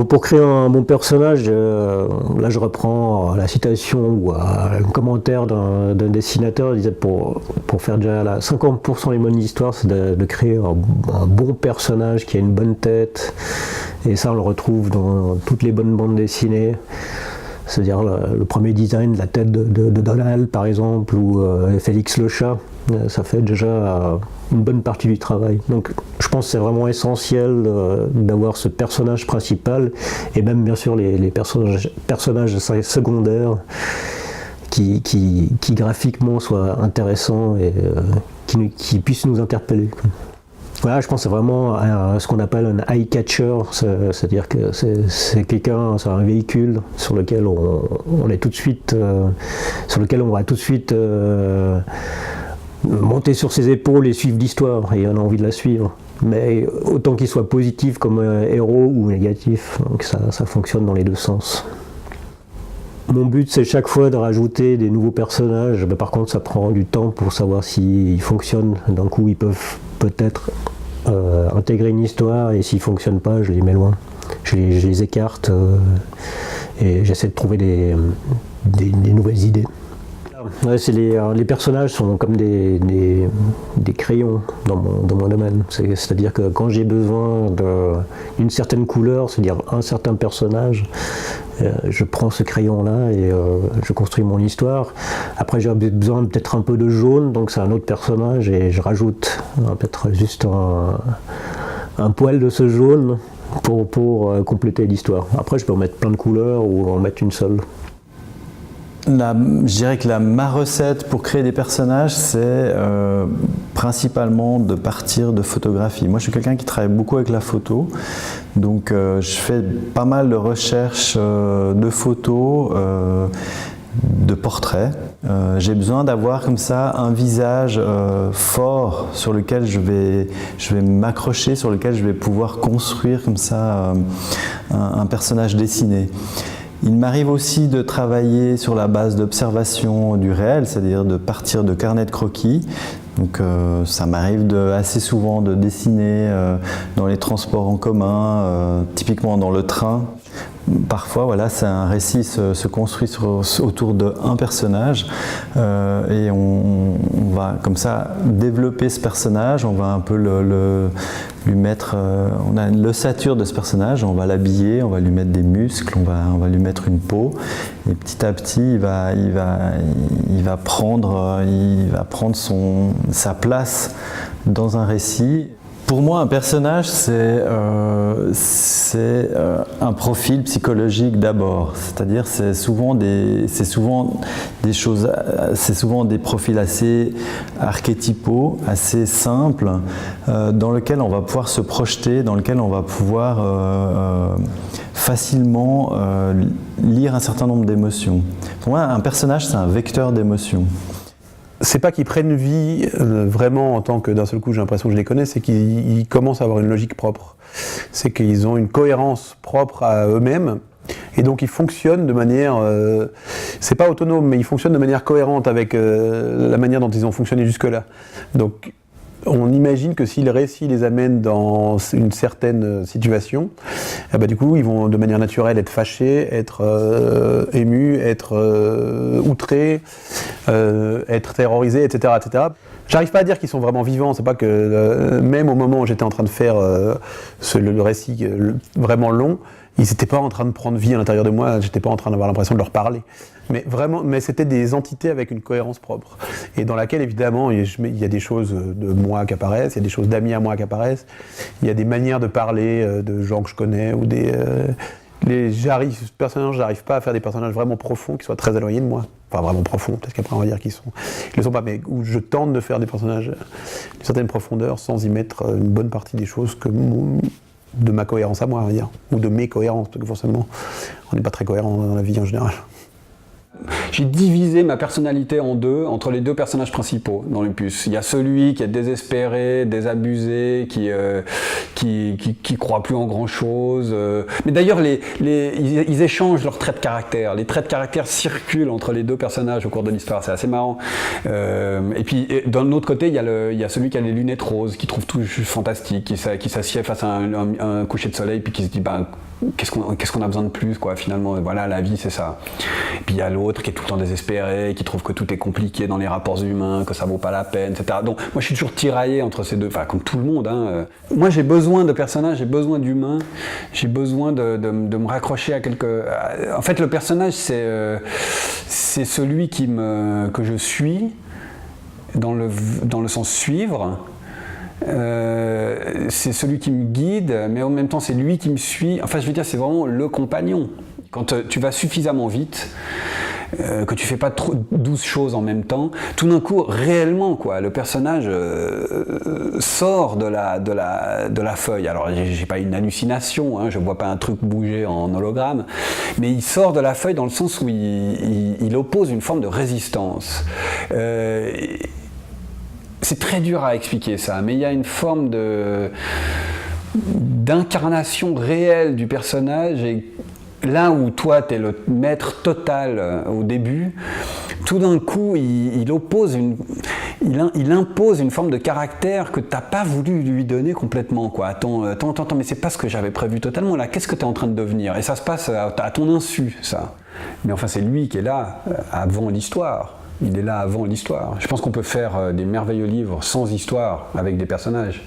Pour créer un bon personnage, là je reprends la citation ou un commentaire d'un dessinateur. Il disait pour faire déjà 50% des bonnes histoires, c'est de créer un bon personnage qui a une bonne tête. Et ça on le retrouve dans toutes les bonnes bandes dessinées. C'est-à-dire le premier design de la tête de Donald par exemple, ou Félix le chat, ça fait déjà une bonne partie du travail. Donc je pense que c'est vraiment essentiel d'avoir ce personnage principal, et même bien sûr les personnages secondaires qui graphiquement soient intéressants et qui puissent nous interpeller. Voilà, je pense que c'est vraiment ce qu'on appelle un eye catcher, c'est-à-dire que c'est quelqu'un, c'est un véhicule sur lequel on est tout de suite, sur lequel on va tout de suite monter sur ses épaules et suivre l'histoire, et on a envie de la suivre. Mais autant qu'il soit positif comme héros ou négatif, donc ça fonctionne dans les deux sens. Mon but, c'est chaque fois de rajouter des nouveaux personnages. Mais par contre, ça prend du temps pour savoir s'ils fonctionnent. D'un coup, ils peuvent peut-être intégrer une histoire, et s'ils ne fonctionnent pas, je les mets loin. Je les écarte et j'essaie de trouver des nouvelles idées. Ouais, les personnages sont comme des crayons dans mon domaine. C'est-à-dire que quand j'ai besoin d'une certaine couleur, c'est-à-dire un certain personnage, je prends ce crayon-là et je construis mon histoire. Après, j'ai besoin peut-être un peu de jaune, donc c'est un autre personnage, et je rajoute peut-être juste un poil de ce jaune pour compléter l'histoire. Après, je peux en mettre plein de couleurs ou en mettre une seule. Je dirais que ma recette pour créer des personnages, c'est principalement de partir de photographie. Moi, je suis quelqu'un qui travaille beaucoup avec la photo, donc je fais pas mal de recherches de photos, de portraits. J'ai besoin d'avoir comme ça un visage fort sur lequel je vais m'accrocher, sur lequel je vais pouvoir construire comme ça un personnage dessiné. Il m'arrive aussi de travailler sur la base d'observation du réel, c'est-à-dire de partir de carnets de croquis. Donc ça m'arrive assez souvent de dessiner dans les transports en commun, typiquement dans le train. Parfois, voilà, c'est un récit se construit autour d'un personnage et on va comme ça développer ce personnage, on va un peu lui mettre, on a l'ossature de ce personnage, on va l'habiller, on va lui mettre des muscles, on va lui mettre une peau, et petit à petit il va prendre sa place dans un récit. Pour moi, un personnage, c'est un profil psychologique d'abord. C'est-à-dire, c'est souvent des profils assez archétypaux, assez simples, dans lesquels on va pouvoir se projeter, dans lesquels on va pouvoir facilement lire un certain nombre d'émotions. Pour moi, un personnage, c'est un vecteur d'émotions. C'est pas qu'ils prennent vie vraiment en tant que d'un seul coup j'ai l'impression que je les connais, c'est qu'ils commencent à avoir une logique propre. C'est qu'ils ont une cohérence propre à eux-mêmes, et donc ils fonctionnent de manière, c'est pas autonome, mais ils fonctionnent de manière cohérente avec la manière dont ils ont fonctionné jusque-là. Donc on imagine que si le récit les amène dans une certaine situation, du coup ils vont de manière naturelle être fâchés, être émus, être outrés, être terrorisés, etc., etc. J'arrive pas à dire qu'ils sont vraiment vivants, c'est pas que même au moment où j'étais en train de faire le récit vraiment long, ils n'étaient pas en train de prendre vie à l'intérieur de moi, j'étais pas en train d'avoir l'impression de leur parler. Mais c'était des entités avec une cohérence propre. Et dans laquelle, évidemment, il y a des choses de moi qui apparaissent, il y a des choses d'amis à moi qui apparaissent, il y a des manières de parler de gens que je connais, ou personnellement, j'arrive pas à faire des personnages vraiment profonds qui soient très éloignés de moi. Enfin, vraiment profonds, peut-être qu'après on va dire qu'ils le sont pas, mais où je tente de faire des personnages d'une certaine profondeur sans y mettre une bonne partie des choses de ma cohérence à moi, on va dire, ou de mes cohérences, parce que forcément, on n'est pas très cohérent dans la vie en général. J'ai divisé ma personnalité en deux, entre les deux personnages principaux dans Lupus. Il y a celui qui est désespéré, désabusé, qui croit plus en grand chose. Mais d'ailleurs, ils échangent leurs traits de caractère. Les traits de caractère circulent entre les deux personnages au cours de l'histoire. C'est assez marrant. Et puis, d'un autre côté, il y a celui qui a les lunettes roses, qui trouve tout juste fantastique, qui s'assied face à un coucher de soleil, puis qui se dit, qu'est-ce qu'on a besoin de plus, quoi, finalement, voilà, la vie, c'est ça. Et puis il y a l'autre qui est tout le temps désespéré, qui trouve que tout est compliqué dans les rapports humains, que ça vaut pas la peine, etc. Donc moi je suis toujours tiraillé entre ces deux, enfin comme tout le monde, hein. Moi j'ai besoin de personnages, j'ai besoin d'humains, j'ai besoin de me raccrocher à En fait le personnage c'est celui que je suis, dans le sens suivre. C'est celui qui me guide, mais en même temps c'est lui qui me suit. Enfin je veux dire, c'est vraiment le compagnon. Quand tu vas suffisamment vite, que tu fais pas trop 12 choses en même temps, tout d'un coup réellement quoi, le personnage sort de la feuille. Alors j'ai pas une hallucination, hein, je vois pas un truc bouger en hologramme, mais il sort de la feuille dans le sens où il oppose une forme de résistance. C'est très dur à expliquer ça, mais il y a une forme d'incarnation réelle du personnage, et là où toi t'es le maître total au début, tout d'un coup il impose une forme de caractère que t'as pas voulu lui donner complètement, quoi. Attends, mais c'est pas ce que j'avais prévu totalement là, qu'est-ce que t'es en train de devenir? Et ça se passe à ton insu, ça. Mais enfin c'est lui qui est là avant l'histoire. Il est là avant l'histoire. Je pense qu'on peut faire des merveilleux livres sans histoire, avec des personnages.